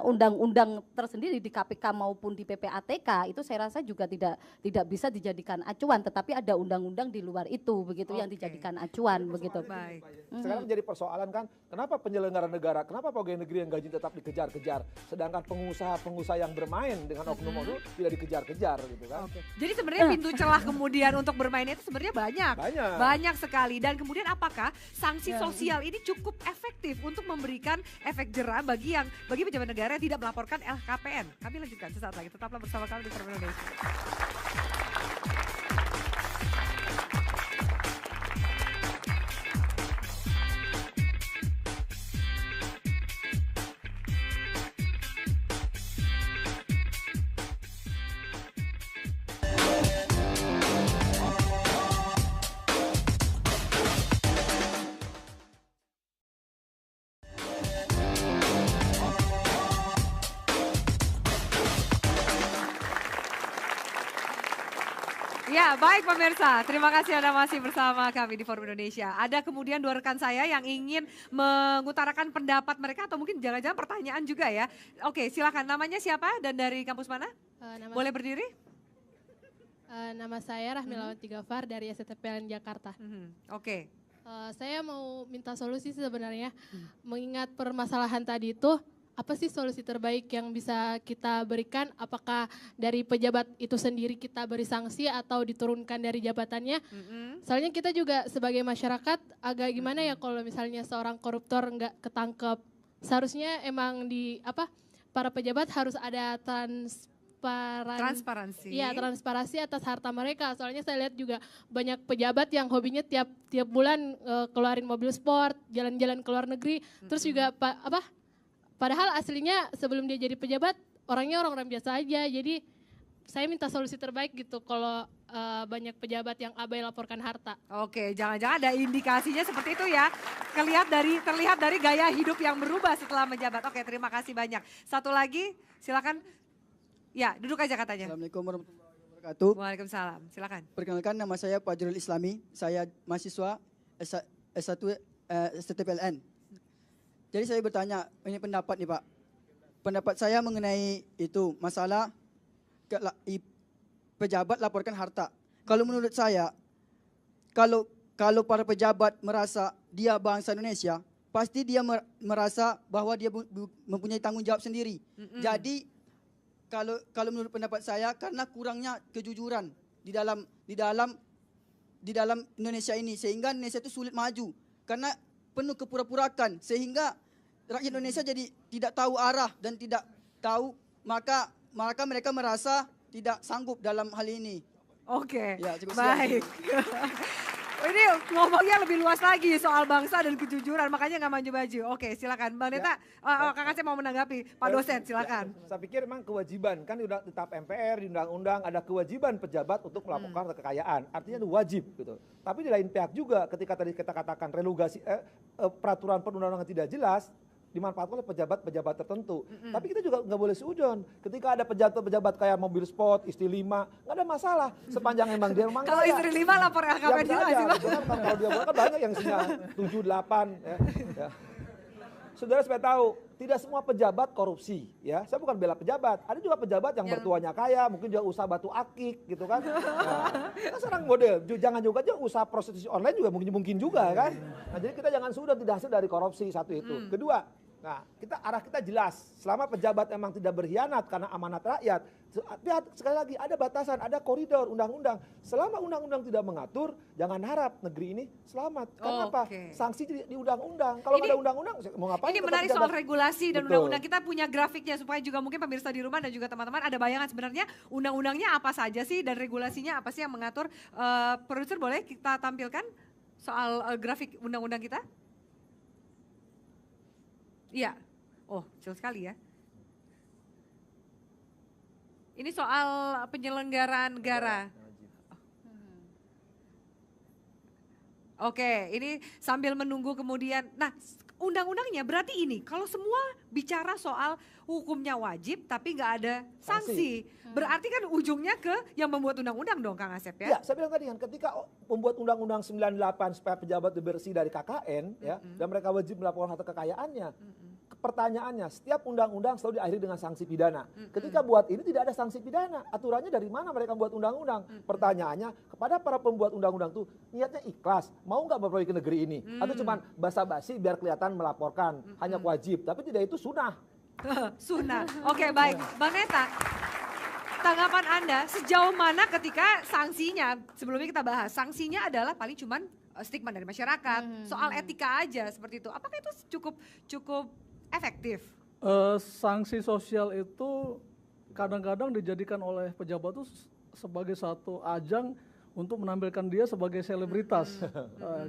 undang-undang tersendiri di KPK maupun di PPATK, itu saya rasa juga tidak bisa dijadikan acuan, tetapi ada undang-undang di luar itu begitu yang dijadikan acuan begitu. Baik. Sekarang menjadi persoalan kan, kenapa penyelenggara negara, kenapa pegawai negeri yang gaji tetap dikejar-kejar, sedangkan pengusaha-pengusaha yang bermain dengan oknum-oknum tidak dikejar-kejar gitu kan. Oke. Jadi sebenarnya pintu celah kemudian untuk bermain itu sebenarnya banyak. Banyak sekali. Dan kemudian apakah sanksi sosial ini cukup efektif untuk memberikan efek jerah bagi pejabat negara yang tidak melaporkan LHKPN? Kami lanjutkan sesaat lagi. Tetaplah bersama kami di Forum Indonesia. Ya, baik pemirsa. Terima kasih Anda masih bersama kami di Forum Indonesia. Ada kemudian dua rekan saya yang ingin mengutarakan pendapat mereka atau mungkin jangan-jangan pertanyaan juga ya. Oke, silakan. Namanya siapa dan dari kampus mana? Boleh berdiri? Nama saya Rahmilawan Tigafar dari STPLN Jakarta. Oke. Saya mau minta solusi sebenarnya. Mengingat permasalahan tadi itu, apa sih solusi terbaik yang bisa kita berikan? Apakah dari pejabat itu sendiri kita beri sanksi atau diturunkan dari jabatannya? Soalnya kita juga sebagai masyarakat agak gimana ya kalau misalnya seorang koruptor nggak ketangkep. Seharusnya emang para pejabat harus ada transparansi. Iya, transparansi atas harta mereka. Soalnya saya lihat juga banyak pejabat yang hobinya tiap bulan keluarin mobil sport, jalan-jalan ke luar negeri, terus juga padahal aslinya sebelum dia jadi pejabat orangnya orang-orang biasa aja. Jadi saya minta solusi terbaik gitu kalau banyak pejabat yang abai laporkan harta. Oke, jangan-jangan ada indikasinya seperti itu ya. Terlihat dari gaya hidup yang berubah setelah menjabat. Oke, terima kasih banyak. Satu lagi, silakan. Ya, duduk aja katanya. Assalamualaikum warahmatullahi wabarakatuh. Waalaikumsalam, silakan. Perkenalkan, nama saya Fajrul Islami. Saya mahasiswa S1 STPLN. Jadi saya bertanya, ini pendapat nih Pak. Pendapat saya mengenai itu masalah pejabat laporkan harta. Kalau menurut saya, kalau para pejabat merasa dia bangsa Indonesia, pasti dia merasa bahwa dia mempunyai tanggung jawab sendiri. Jadi kalau menurut pendapat saya, karena kurangnya kejujuran di dalam Indonesia ini, sehingga Indonesia itu sulit maju karena penuh kepura-purakan, sehingga rakyat Indonesia jadi tidak tahu arah dan tidak tahu, maka mereka merasa tidak sanggup dalam hal ini. Oke, ya, baik. Ini ngomongnya lebih luas lagi soal bangsa dan kejujuran, makanya nggak maju-maju. Oke, silakan Bang Neta. Kak Kasep mau menanggapi, Pak dosen silakan. Saya pikir memang kewajiban, kan di tetap MPR, di undang-undang ada kewajiban pejabat untuk melaporkan kekayaan. Artinya itu wajib gitu. Tapi di lain pihak juga ketika tadi kita katakan relugasi peraturan perundang-undangan tidak jelas, dimanfaatkan oleh pejabat-pejabat tertentu. Tapi kita juga nggak boleh seudon. Ketika ada pejabat-pejabat kayak mobil sport, istri 5, nggak ada masalah. Sepanjang emang dia memang kalau istri 5 lapor LHKPN juga sih Bang. Kalau dia kan banyak yang isinya 7, 8. Ya. Saudara supaya tahu, tidak semua pejabat korupsi. Ya, saya bukan bela pejabat. Ada juga pejabat yang bertuanya kaya, mungkin juga usaha batu akik gitu kan. Nah, sekarang model, jangan juga aja usaha prostitusi online juga mungkin juga kan. Nah, jadi kita jangan sudah tidak hasil dari korupsi satu itu. Kedua, nah, arah kita jelas. Selama pejabat memang tidak berkhianat karena amanat rakyat. Sekali lagi ada batasan, ada koridor undang-undang. Selama undang-undang tidak mengatur, jangan harap negeri ini selamat. Karena apa? Sanksi di undang-undang. Kalau ada undang-undang, mau ngapain? Ini menarik soal regulasi dan undang-undang. Kita punya grafiknya supaya juga mungkin pemirsa di rumah dan juga teman-teman ada bayangan sebenarnya undang-undangnya apa saja sih dan regulasinya apa sih yang mengatur. Produser boleh kita tampilkan soal grafik undang-undang kita? Iya, oh kecil sekali ya. Ini soal penyelenggaraan negara. Oke, ini sambil menunggu kemudian, nah undang-undangnya berarti ini, kalau semua bicara soal hukumnya wajib tapi nggak ada sanksi, berarti kan ujungnya ke yang membuat undang-undang dong Kang Asep ya? Ya, saya bilang tadi kan ketika membuat undang-undang 98 supaya pejabat bersih dari KKN ya, dan mereka wajib melaporkan harta kekayaannya. Pertanyaannya, setiap undang-undang selalu diakhiri dengan sanksi pidana. Ketika buat ini tidak ada sanksi pidana. Aturannya dari mana mereka buat undang-undang? Pertanyaannya, kepada para pembuat undang-undang itu niatnya ikhlas, mau nggak memperbaiki negeri ini? Atau cuma basa-basi biar kelihatan melaporkan, hanya wajib, tapi tidak itu sunnah. Sunnah. Oke, baik. Bang Neta, tanggapan Anda sejauh mana ketika sanksinya, sebelumnya kita bahas, sanksinya adalah paling cuman stigma dari masyarakat, soal etika aja seperti itu. Apakah itu cukup efektif? Sanksi sosial itu kadang-kadang dijadikan oleh pejabat itu sebagai satu ajang untuk menampilkan dia sebagai selebritas,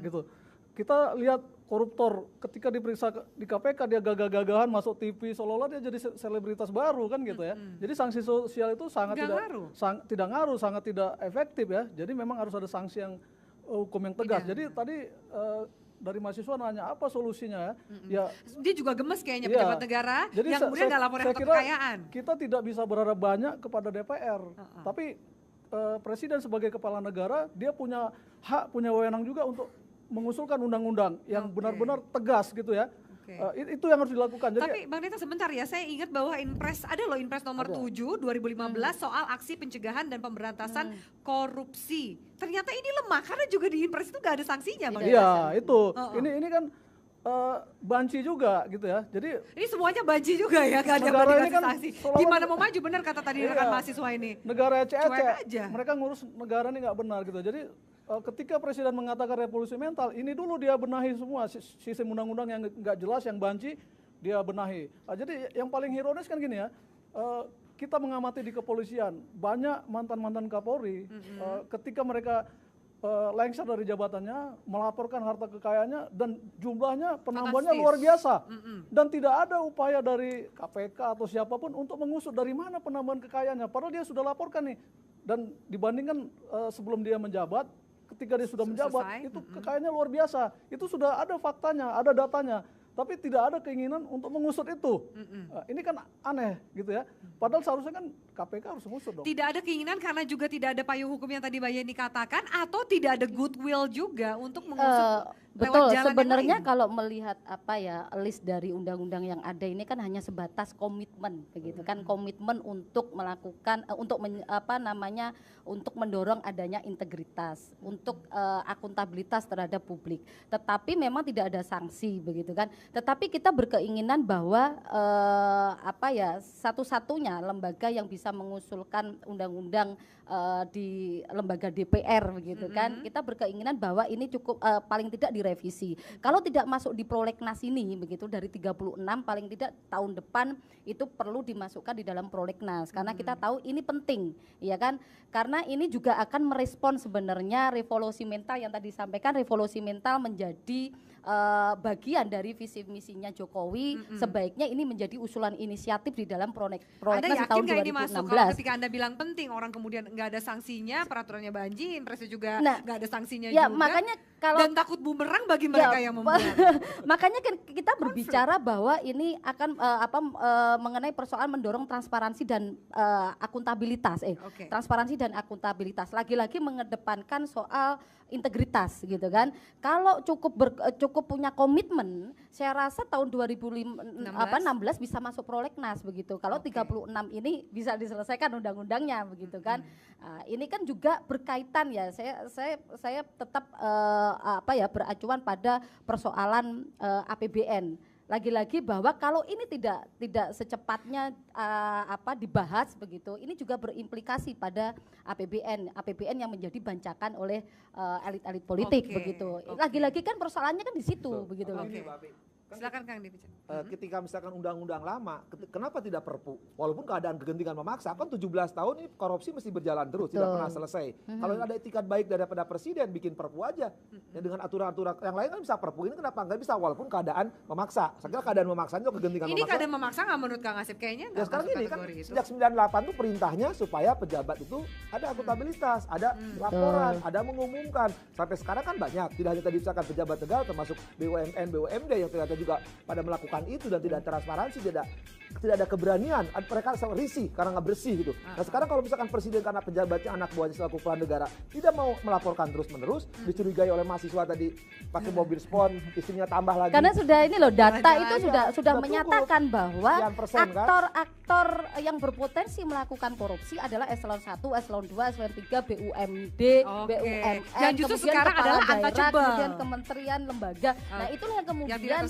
gitu. Kita lihat koruptor ketika diperiksa di KPK dia gagah-gagahan masuk TV seolah-olah dia jadi selebritas baru kan gitu ya. Jadi sanksi sosial itu sangat tidak ngaruh, sangat tidak efektif ya. Jadi memang harus ada sanksi yang hukum yang tegas. Jadi tadi dari mahasiswa nanya apa solusinya ya? Ya dia juga gemes kayaknya pejabat negara jadi yang kemudian nggak laporin harta kekayaan. Kita tidak bisa berharap banyak kepada DPR, tapi presiden sebagai kepala negara dia punya hak, punya wewenang juga untuk mengusulkan undang-undang yang benar-benar tegas gitu ya. Itu yang harus dilakukan. Jadi, tapi Bang Neta sebentar ya, saya ingat bahwa Inpres, ada loh Inpres nomor 7 2015 soal aksi pencegahan dan pemberantasan korupsi. Ternyata ini lemah karena juga di Inpres itu gak ada sanksinya Bang Neta. Iya itu, ini kan banci juga gitu ya. Jadi ini semuanya banci juga ya, gak ada yang dikasih sanksi. Gimana mau maju, benar kata tadi rekan mahasiswa ini. Negara ece-ece, mereka ngurus negara ini gak benar gitu. Jadi ketika presiden mengatakan revolusi mental, ini dulu dia benahi semua sistem undang-undang yang nggak jelas, yang banci, dia benahi. Jadi yang paling ironis kan gini ya, kita mengamati di kepolisian, banyak mantan-mantan Kapolri, ketika mereka lengser dari jabatannya, melaporkan harta kekayaannya, dan jumlahnya penambahannya luar biasa. Dan tidak ada upaya dari KPK atau siapapun untuk mengusut dari mana penambahan kekayaannya, padahal dia sudah laporkan nih. Dan dibandingkan sebelum dia menjabat, ketika dia sudah menjabat, itu kekayaannya luar biasa. Itu sudah ada faktanya, ada datanya. Tapi tidak ada keinginan untuk mengusut itu. Ini kan aneh gitu ya. Padahal seharusnya kan KPK harus mengusut dong. Tidak ada keinginan karena juga tidak ada payung hukum yang tadi Mbak Yeni katakan, atau tidak ada goodwill juga untuk mengusut. Betul, sebenarnya kalau melihat apa ya list dari undang-undang yang ada ini kan hanya sebatas komitmen begitu kan, komitmen untuk melakukan untuk mendorong adanya integritas, untuk akuntabilitas terhadap publik. Tetapi memang tidak ada sanksi begitu kan. Tetapi kita berkeinginan bahwa satu-satunya lembaga yang bisa mengusulkan undang-undang di lembaga DPR begitu kan, kita berkeinginan bahwa ini cukup paling tidak direvisi. Kalau tidak masuk di prolegnas ini begitu dari 36 paling tidak tahun depan itu perlu dimasukkan di dalam prolegnas karena kita tahu ini penting ya kan, karena ini juga akan merespon sebenarnya revolusi mental yang tadi disampaikan. Revolusi mental menjadi bagian dari visi misinya Jokowi, sebaiknya ini menjadi usulan inisiatif di dalam prolegnas tahun 2016. Anda yakin ini masuk kalau ketika Anda bilang penting, orang kemudian nggak ada sanksinya, peraturannya banjir, Inpresnya juga nggak ada sanksinya ya, juga, makanya kalau, dan takut bumerang bagi mereka yang membuat. Makanya kan kita berbicara bahwa ini akan mengenai persoalan mendorong transparansi dan akuntabilitas, transparansi dan akuntabilitas. Lagi-lagi mengedepankan soal integritas gitu kan. Kalau cukup punya komitmen, saya rasa tahun 2016 bisa masuk prolegnas begitu. Kalau 36 ini bisa diselesaikan undang-undangnya begitu kan. Ini kan juga berkaitan ya. Saya tetap beracuan pada persoalan APBN. Lagi-lagi bahwa kalau ini tidak secepatnya dibahas begitu, ini juga berimplikasi pada APBN yang menjadi bancakan oleh elit-elit politik begitu. Lagi-lagi kan persoalannya kan di situ begitu loh. Silakan Kang Dipican. Ketika misalkan undang-undang lama, kenapa tidak perpu? Walaupun keadaan kegentingan memaksa, kan 17 tahun ini korupsi mesti berjalan terus, tidak pernah selesai. Kalau ada etikat baik daripada presiden, bikin perpu aja. Ya, dengan aturan-aturan yang lain kan bisa perpu, ini kenapa nggak bisa walaupun keadaan memaksa? Saya kira keadaan memaksa itu kegentingan memaksa. Ini keadaan memaksa nggak menurut Kang Asep? Kayaknya nggak. Ya sekarang ini kan sejak 98 tuh perintahnya supaya pejabat itu ada akuntabilitas, ada laporan, ada mengumumkan. Sampai sekarang kan banyak, tidak hanya tadi misalkan pejabat negara termasuk BUMN, BUMD yang ternyata mereka juga pada melakukan itu dan tidak transparansi, tidak ada keberanian, mereka risih karena nggak bersih gitu. Nah sekarang kalau misalkan presiden karena pejabatnya anak buahnya selaku kepala negara tidak mau melaporkan terus-menerus, dicurigai oleh mahasiswa tadi pakai mobil sport, istrinya tambah lagi. Karena sudah ini loh, data itu sudah cukup. menyatakan bahwa Sekian persen, kan? aktor yang berpotensi melakukan korupsi adalah eselon 1, eselon 2, eselon 3, BUMD, BUMN, yang justru kemudian sekarang kepala adalah daerah, untouchable. kemudian kementerian, lembaga. Nah itulah yang kemudian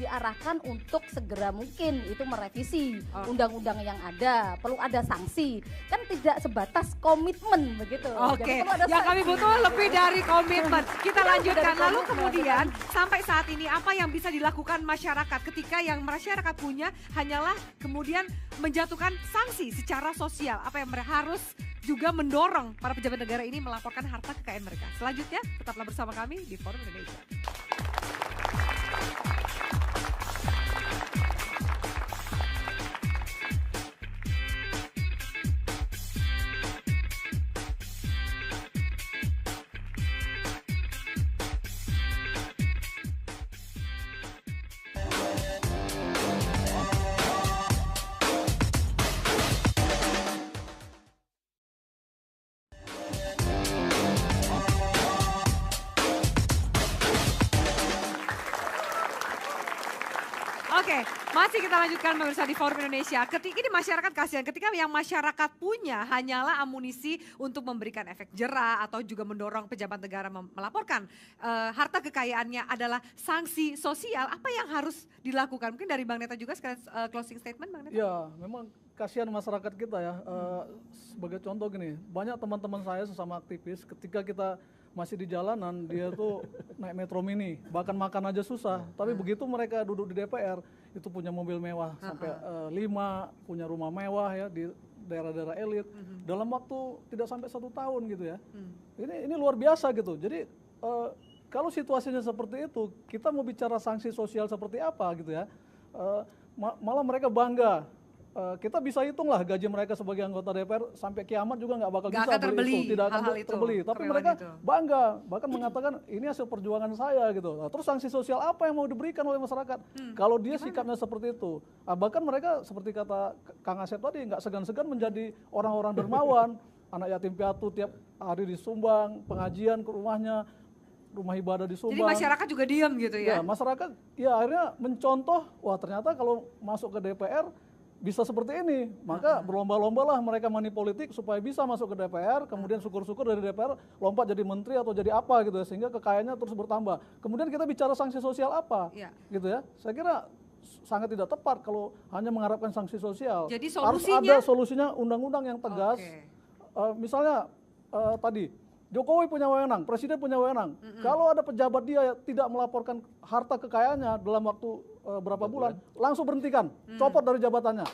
diarahkan untuk segera mungkin itu merevisi undang-undang yang ada, perlu ada sanksi, kan tidak sebatas komitmen begitu. Oke, yang kami butuh lebih dari komitmen. Kita lanjutkan, lalu kemudian sampai saat ini apa yang bisa dilakukan masyarakat ketika yang masyarakat punya hanyalah kemudian menjatuhkan sanksi secara sosial. Apa yang mereka harus juga mendorong para pejabat negara ini melaporkan harta kekayaan mereka. Selanjutnya tetaplah bersama kami di Forum Indonesia. Oke, masih kita lanjutkan pemirsa di Forum Indonesia. Ketika ini masyarakat kasihan, ketika yang masyarakat punya hanyalah amunisi untuk memberikan efek jera atau juga mendorong pejabat negara melaporkan harta kekayaannya adalah sanksi sosial. Apa yang harus dilakukan? Mungkin dari Bang Neta juga sekalian closing statement, Bang Neta. Ya, memang kasihan masyarakat kita ya. Sebagai contoh gini, banyak teman-teman saya sesama aktivis ketika kita masih di jalanan, dia tuh naik metro mini, bahkan makan aja susah. Tapi begitu mereka duduk di DPR, itu punya mobil mewah sampai 5, punya rumah mewah ya di daerah-daerah elit. Dalam waktu tidak sampai 1 tahun gitu ya. Ini luar biasa gitu. Jadi kalau situasinya seperti itu, kita mau bicara sanksi sosial seperti apa gitu ya. Malah mereka bangga. Kita bisa hitung lah gaji mereka sebagai anggota DPR sampai kiamat juga nggak bakal bisa beli itu, tidak akan terbeli. Tapi mereka bangga, bahkan mengatakan ini hasil perjuangan saya gitu. Nah, terus sanksi sosial apa yang mau diberikan oleh masyarakat? Kalau dia sikapnya seperti itu, bahkan mereka seperti kata Kang Asep tadi nggak segan-segan menjadi orang-orang dermawan, anak yatim piatu tiap hari disumbang, pengajian ke rumahnya, rumah ibadah disumbang. Jadi masyarakat juga diam gitu ya? Ya, masyarakat ya akhirnya mencontoh, wah ternyata kalau masuk ke DPR bisa seperti ini, maka berlomba-lombalah mereka money politik supaya bisa masuk ke DPR, kemudian syukur-syukur dari DPR lompat jadi menteri atau jadi apa gitu ya, sehingga kekayaannya terus bertambah. Kemudian kita bicara sanksi sosial apa, gitu ya. Saya kira sangat tidak tepat kalau hanya mengharapkan sanksi sosial. Jadi harus ada solusinya undang-undang yang tegas. Misalnya tadi Jokowi punya wewenang, Presiden punya wewenang. Kalau ada pejabat dia tidak melaporkan harta kekayaannya dalam waktu berapa bulan, langsung berhentikan, copot dari jabatannya.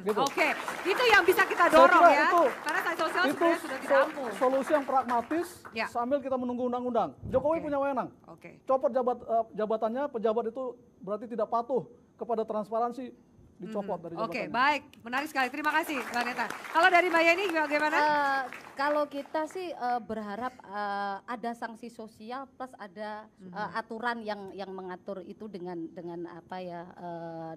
Gitu. Oke, itu yang bisa kita dorong ya. Karena sanksi sosial itu sebenarnya sudah tidak ampuh. Solusi yang pragmatis sambil kita menunggu undang-undang. Jokowi punya wewenang, copot jabatannya, pejabat itu berarti tidak patuh kepada transparansi, dicopot dari jabatannya. Oke, baik, menarik sekali. Terima kasih, Mbak Neta. Kalau dari Mbak Yeni bagaimana? Kalau kita sih berharap ada sanksi sosial plus ada aturan yang mengatur itu dengan apa ya,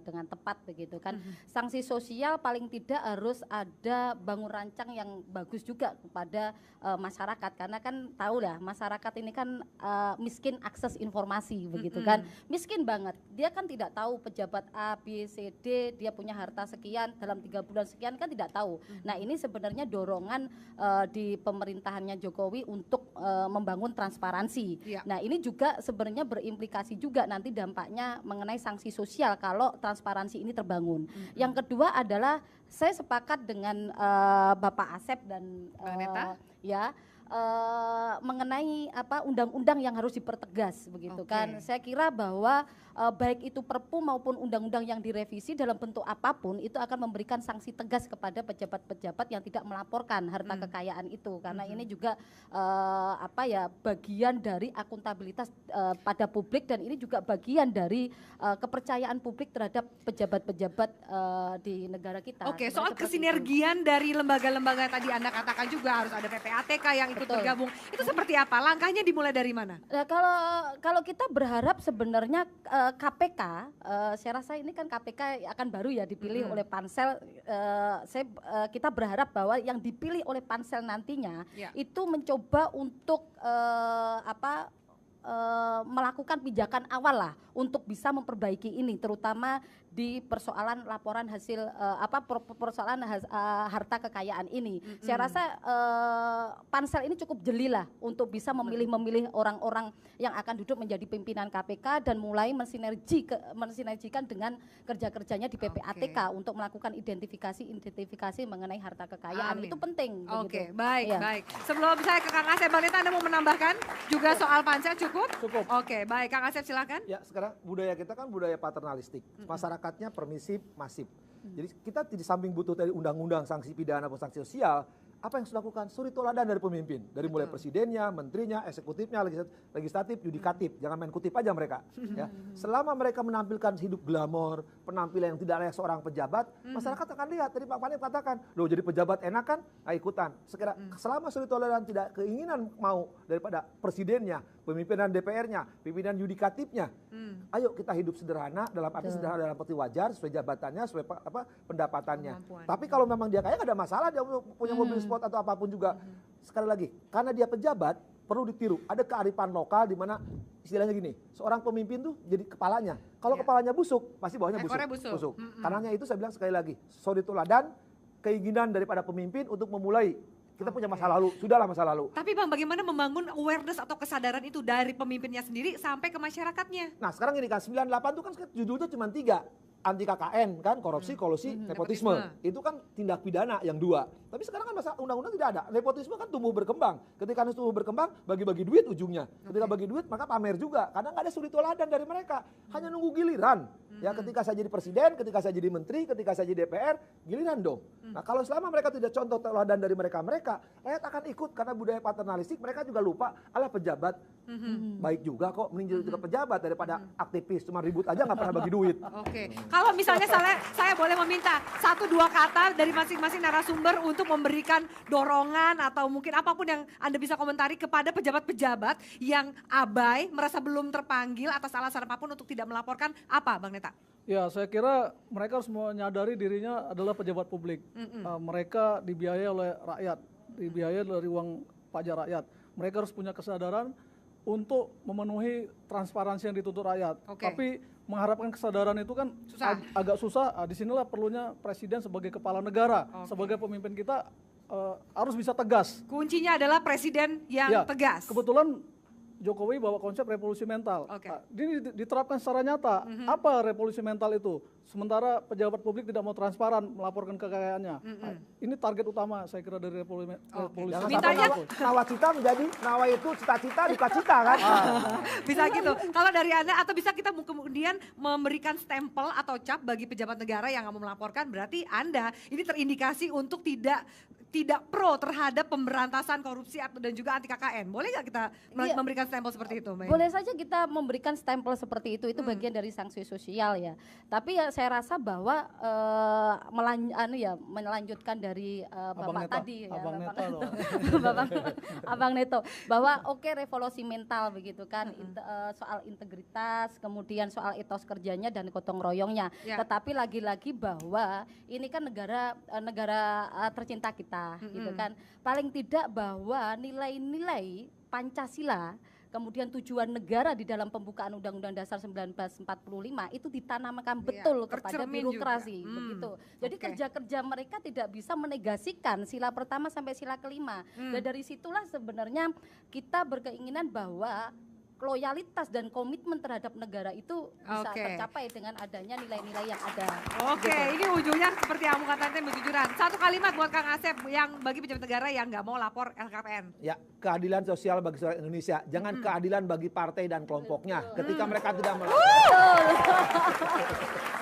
dengan tepat begitu kan. Sanksi sosial paling tidak harus ada bangun rancang yang bagus juga kepada masyarakat, karena kan tahu lah masyarakat ini kan miskin akses informasi begitu kan. Miskin banget. Dia kan tidak tahu pejabat A, B, C, D dia punya harta sekian dalam 3 bulan sekian kan tidak tahu. Nah, ini sebenarnya dorongan di pemerintahannya Jokowi untuk membangun transparansi. Nah, ini juga sebenarnya berimplikasi juga nanti dampaknya mengenai sanksi sosial kalau transparansi ini terbangun. Yang kedua adalah saya sepakat dengan Bapak Asep dan ya mengenai apa undang-undang yang harus dipertegas begitu kan. Saya kira bahwa baik itu Perpu maupun undang-undang yang direvisi dalam bentuk apapun itu akan memberikan sanksi tegas kepada pejabat-pejabat yang tidak melaporkan harta kekayaan itu, karena ini juga apa ya, bagian dari akuntabilitas pada publik, dan ini juga bagian dari kepercayaan publik terhadap pejabat-pejabat di negara kita. Oke, soal kesinergian dari lembaga-lembaga tadi Anda katakan juga harus ada PPATK yang ikut Betul. bergabung. Itu seperti apa? Langkahnya dimulai dari mana? Nah, kalau kita berharap sebenarnya KPK, saya rasa ini kan KPK akan baru ya dipilih oleh pansel. Kita berharap bahwa yang dipilih oleh pansel nantinya itu mencoba untuk melakukan pijakan awal lah untuk bisa memperbaiki ini, terutama di persoalan laporan hasil persoalan harta kekayaan ini. Saya rasa pansel ini cukup jeli lah untuk bisa memilih orang-orang yang akan duduk menjadi pimpinan KPK dan mulai mensinergikan dengan kerja-kerjanya di PPATK untuk melakukan identifikasi mengenai harta kekayaan. Itu penting. Oke, begitu. baik, Ya. baik. Sebelum saya ke Kang Asep, Bang Neta, Anda mau menambahkan juga soal pansel cukup? Cukup. Oke, baik. Kang Asep silakan. Ya, sekarang budaya kita kan budaya paternalistik. Masyarakatnya permisif, masif. Jadi kita di samping butuh dari undang-undang sanksi pidana atau sanksi sosial, apa yang harus dilakukan? Suri toladan dari pemimpin. Dari mulai presidennya, menterinya, eksekutifnya, legislatif, yudikatif. Jangan main kutip aja mereka. Ya. Selama mereka menampilkan hidup glamor, penampilan yang tidak layak seorang pejabat, masyarakat akan lihat. Tadi Pak Panit katakan, loh jadi pejabat enak kan? Nah, ikutan. Selama suri toladan tidak keinginan mau daripada presidennya, pemimpinan DPR-nya, pimpinan yudikatifnya, ayo kita hidup sederhana, dalam arti sederhana dalam arti wajar, sesuai jabatannya, sesuai pendapatannya. Tapi kalau memang dia kaya, nggak ada masalah, dia punya mobil sport atau apapun juga. Sekali lagi, karena dia pejabat, perlu ditiru. Ada kearifan lokal di mana istilahnya gini, seorang pemimpin tuh jadi kepalanya. Kalau kepalanya busuk, pasti bawahnya busuk. Karenanya itu saya bilang sekali lagi, suri toladan, keinginan daripada pemimpin untuk memulai. Kita punya masa lalu, sudahlah masa lalu. Tapi Bang, bagaimana membangun awareness atau kesadaran itu dari pemimpinnya sendiri sampai ke masyarakatnya? Nah sekarang ini kan 98 itu kan judulnya cuma 3. Anti KKN kan, korupsi, kolusi, nepotisme. Itu kan tindak pidana yang 2. Tapi sekarang kan masa undang-undang tidak ada. Nepotisme kan tumbuh berkembang. Ketika tumbuh berkembang, bagi-bagi duit ujungnya. Ketika bagi duit maka pamer juga. Karena nggak ada suri toladan dari mereka. Hanya nunggu giliran. Ya ketika saya jadi presiden, ketika saya jadi menteri, ketika saya jadi DPR, giliran dong. Nah kalau selama mereka tidak contoh teladan dari mereka, rakyat akan ikut. Karena budaya paternalistik mereka juga lupa, alah pejabat baik juga kok, mending juga pejabat daripada aktivis. Cuma ribut aja nggak pernah bagi duit. Oke. Kalau misalnya saya boleh meminta 1-2 kata dari masing-masing narasumber untuk memberikan dorongan atau mungkin apapun yang Anda bisa komentari kepada pejabat-pejabat yang abai, merasa belum terpanggil atas alasan apapun untuk tidak melaporkan, apa Bang Neta? Ya, saya kira mereka harus menyadari dirinya adalah pejabat publik. Mereka dibiayai oleh rakyat, dibiayai dari uang pajak rakyat. Mereka harus punya kesadaran untuk memenuhi transparansi yang dituntut rakyat. Tapi mengharapkan kesadaran itu kan agak susah. Disinilah perlunya presiden sebagai kepala negara, sebagai pemimpin kita harus bisa tegas. Kuncinya adalah presiden yang tegas. Kebetulan Jokowi bawa konsep revolusi mental. Ini diterapkan secara nyata. Apa revolusi mental itu? Sementara pejabat publik tidak mau transparan melaporkan kekayaannya. Ini target utama saya kira dari revolusi Jangan mental. sampai nawacita menjadi nawa itu cita-cita duka-cita kan. Bisa gitu. Kalau dari Anda atau bisa kita kemudian memberikan stempel atau cap bagi pejabat negara yang nggak mau melaporkan, berarti Anda ini terindikasi untuk tidak pro terhadap pemberantasan korupsi dan juga anti KKN. Boleh nggak kita memberikan stempel seperti itu, Mbak? Boleh saja kita memberikan stempel seperti itu bagian dari sanksi sosial ya. Tapi ya saya rasa bahwa melanjutkan dari Bapak tadi ya, Abang Neto, bahwa revolusi mental begitu kan, soal integritas, kemudian soal etos kerjanya dan gotong royongnya. Tetapi lagi-lagi bahwa ini kan negara tercinta kita. Gitu kan, paling tidak bahwa nilai-nilai Pancasila, kemudian tujuan negara di dalam pembukaan Undang-Undang Dasar 1945 itu ditanamkan betul kepada birokrasi, begitu. Jadi kerja-kerja mereka tidak bisa menegasikan sila pertama sampai sila kelima. Dan dari situlah sebenarnya kita berkeinginan bahwa loyalitas dan komitmen terhadap negara itu bisa tercapai dengan adanya nilai-nilai yang ada. Ini ujungnya seperti yang kamu katakan, kejujuran. Satu kalimat buat Kang Asep yang bagi pejabat negara yang nggak mau lapor LKPN. Ya, keadilan sosial bagi seluruh Indonesia. Jangan keadilan bagi partai dan kelompoknya. Ketika mereka tidak melapor.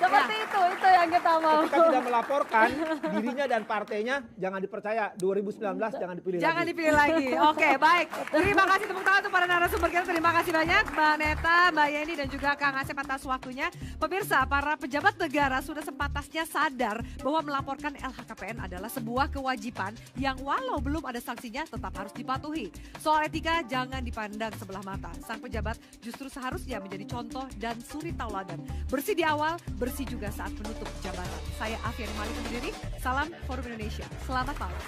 Seperti itu yang kita ketika tidak melaporkan dirinya dan partainya, jangan dipercaya. 2019 jangan dipilih Jangan lagi. dipilih lagi. Oke, baik. Terima kasih tepuk tangan untuk para narasumber kita. Terima kasih banyak Mbak Neta, Mbak Yeni dan juga Kang Asep atas waktunya. Pemirsa, para pejabat negara sudah sepantasnya sadar bahwa melaporkan LHKPN adalah sebuah kewajiban yang walau belum ada sanksinya tetap harus dipatuhi. Soal etika jangan dipandang sebelah mata. Sang pejabat justru seharusnya menjadi contoh dan suri tauladan. Bersih di awal, bersih juga saat menutup jabatan. Saya Afiani Malik undur diri. Salam Forum Indonesia. Selamat malam.